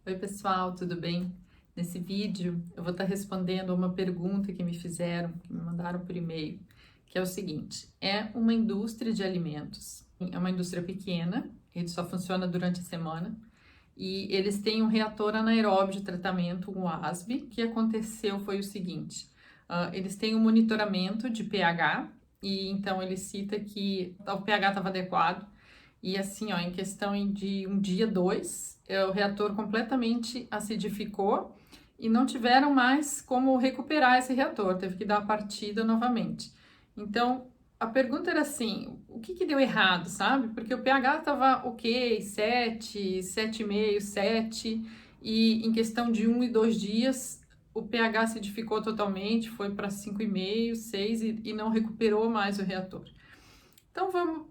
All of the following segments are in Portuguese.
Oi, pessoal, tudo bem? Nesse vídeo eu vou estar respondendo uma pergunta que me fizeram, que me mandaram por e-mail, que é o seguinte: é uma indústria de alimentos, é uma indústria pequena, ele só funciona durante a semana, e eles têm um reator anaeróbio de tratamento, um ASB. O que aconteceu foi o seguinte: eles têm um monitoramento de pH, e então ele cita que o pH estava adequado. E assim, ó, em questão de um dia, dois, o reator completamente acidificou e não tiveram mais como recuperar esse reator, teve que dar a partida novamente. Então, a pergunta era assim, o que deu errado, sabe? Porque o pH estava ok, 7, 7,5, 7, e em questão de 1 e 2 dias, o pH acidificou totalmente, foi para 5,5, 6 e não recuperou mais o reator. Então, vamos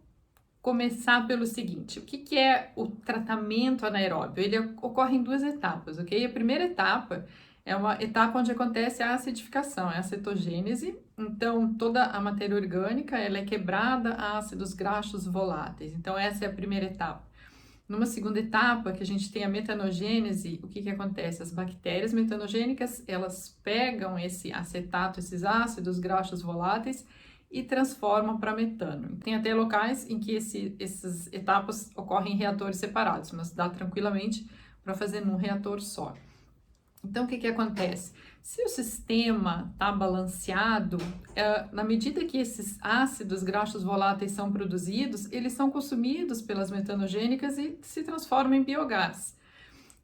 começar pelo seguinte: o que é o tratamento anaeróbio? Ele ocorre em duas etapas, ok? A primeira etapa é uma etapa onde acontece a acidificação, é a cetogênese. Então, toda a matéria orgânica ela é quebrada a ácidos graxos voláteis. Então, essa é a primeira etapa. Numa segunda etapa, que a gente tem a metanogênese, o que acontece? As bactérias metanogênicas, elas pegam esse acetato, esses ácidos graxos voláteis, e transformam para metano. Tem até locais em que essas etapas ocorrem em reatores separados, mas dá tranquilamente para fazer num reator só. Então, o que acontece? Se o sistema está balanceado, na medida que esses ácidos graxos voláteis são produzidos, eles são consumidos pelas metanogênicas e se transformam em biogás.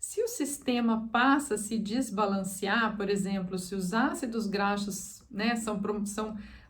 Se o sistema passa a se desbalancear, por exemplo, se os ácidos graxos, né, são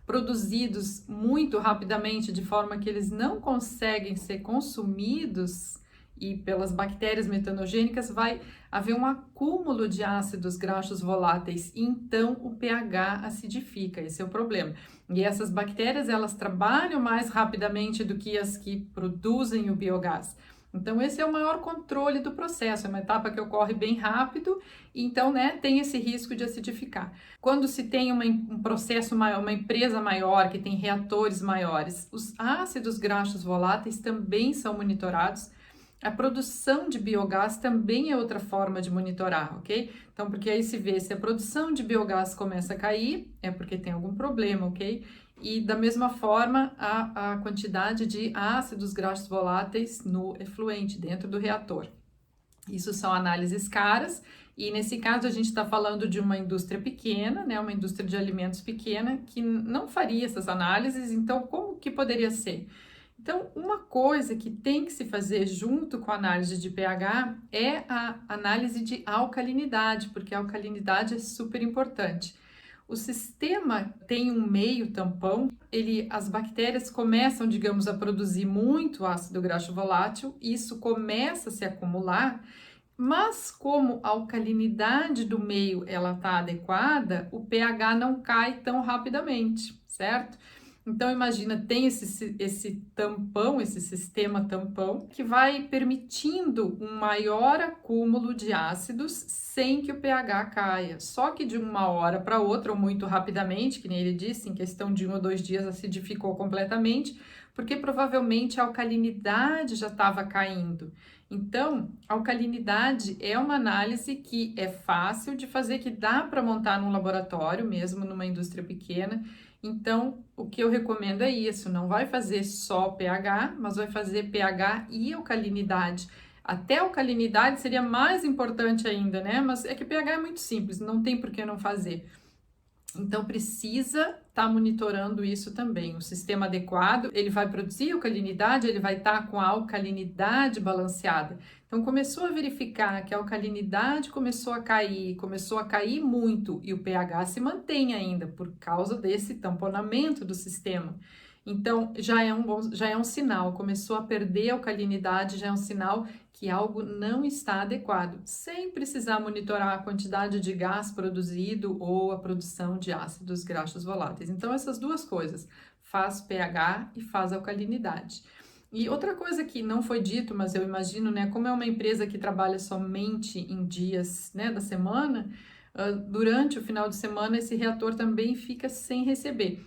produzidos muito rapidamente, de forma que eles não conseguem ser consumidos e pelas bactérias metanogênicas, vai haver um acúmulo de ácidos graxos voláteis, e então o pH acidifica. Esse é o problema. E essas bactérias, elas trabalham mais rapidamente do que as que produzem o biogás. Então, esse é o maior controle do processo, é uma etapa que ocorre bem rápido, então, né, tem esse risco de acidificar. Quando se tem um processo maior, uma empresa maior, que tem reatores maiores, os ácidos graxos voláteis também são monitorados. A produção de biogás também é outra forma de monitorar, ok? Então, porque aí se vê se a produção de biogás começa a cair, é porque tem algum problema, ok? E da mesma forma, a quantidade de ácidos graxos voláteis no efluente, dentro do reator. Isso são análises caras, e nesse caso a gente está falando de uma indústria pequena, né, uma indústria de alimentos pequena, que não faria essas análises. Então, como que poderia ser? Então, uma coisa que tem que se fazer junto com a análise de pH é a análise de alcalinidade, porque a alcalinidade é super importante. O sistema tem um meio tampão, as bactérias começam, digamos, a produzir muito ácido graxo volátil, isso começa a se acumular, mas como a alcalinidade do meio ela está adequada, o pH não cai tão rapidamente, certo? Então, imagina, tem esse tampão, esse sistema tampão, que vai permitindo um maior acúmulo de ácidos sem que o pH caia. Só que de uma hora para outra, ou muito rapidamente, que nem ele disse, em questão de 1 ou 2 dias acidificou completamente, porque provavelmente a alcalinidade já estava caindo. Então, a alcalinidade é uma análise que é fácil de fazer, que dá para montar num laboratório, mesmo numa indústria pequena. Então, o que eu recomendo é isso: não vai fazer só pH, mas vai fazer pH e alcalinidade. Até a alcalinidade seria mais importante ainda, né? Mas é que pH é muito simples, não tem por que não fazer. Então, precisa estar monitorando isso também. O sistema adequado, ele vai produzir alcalinidade, ele vai estar com a alcalinidade balanceada. Então, começou a verificar que a alcalinidade começou a cair muito, e o pH se mantém ainda por causa desse tamponamento do sistema. Então, já é um sinal, começou a perder a alcalinidade, já é um sinal que algo não está adequado, sem precisar monitorar a quantidade de gás produzido ou a produção de ácidos graxos voláteis. Então, essas duas coisas, faz pH e faz alcalinidade. E outra coisa que não foi dito, mas eu imagino, né, como é uma empresa que trabalha somente em dias, né, da semana, durante o final de semana esse reator também fica sem receber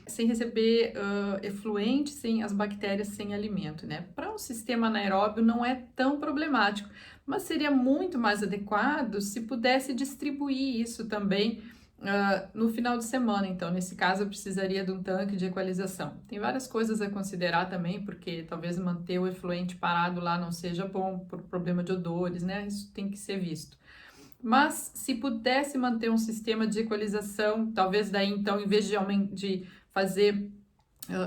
efluente, sem as bactérias, sem alimento, né? Para um sistema anaeróbio não é tão problemático, mas seria muito mais adequado se pudesse distribuir isso também no final de semana. Então, nesse caso, eu precisaria de um tanque de equalização. Tem várias coisas a considerar também, porque talvez manter o efluente parado lá não seja bom por problema de odores, né? Isso tem que ser visto. Mas se pudesse manter um sistema de equalização, talvez daí então, em vez de fazer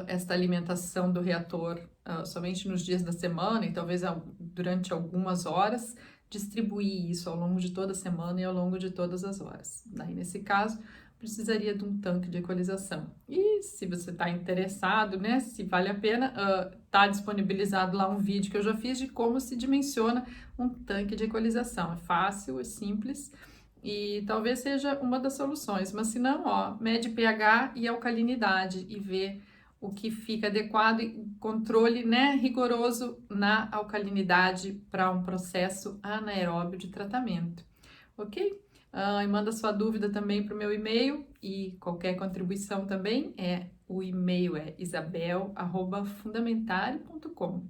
esta alimentação do reator somente nos dias da semana e talvez durante algumas horas, distribuir isso ao longo de toda a semana e ao longo de todas as horas. Daí, nesse caso, precisaria de um tanque de equalização. E se você está interessado, né, se vale a pena, está disponibilizado lá um vídeo que eu já fiz de como se dimensiona um tanque de equalização. É fácil, é simples e talvez seja uma das soluções. Mas se não, mede pH e alcalinidade e vê o que fica adequado e controle, né, rigoroso na alcalinidade para um processo anaeróbio de tratamento, ok? E manda sua dúvida também para o meu e-mail e qualquer contribuição também o e-mail é isabel@fundamentare.com.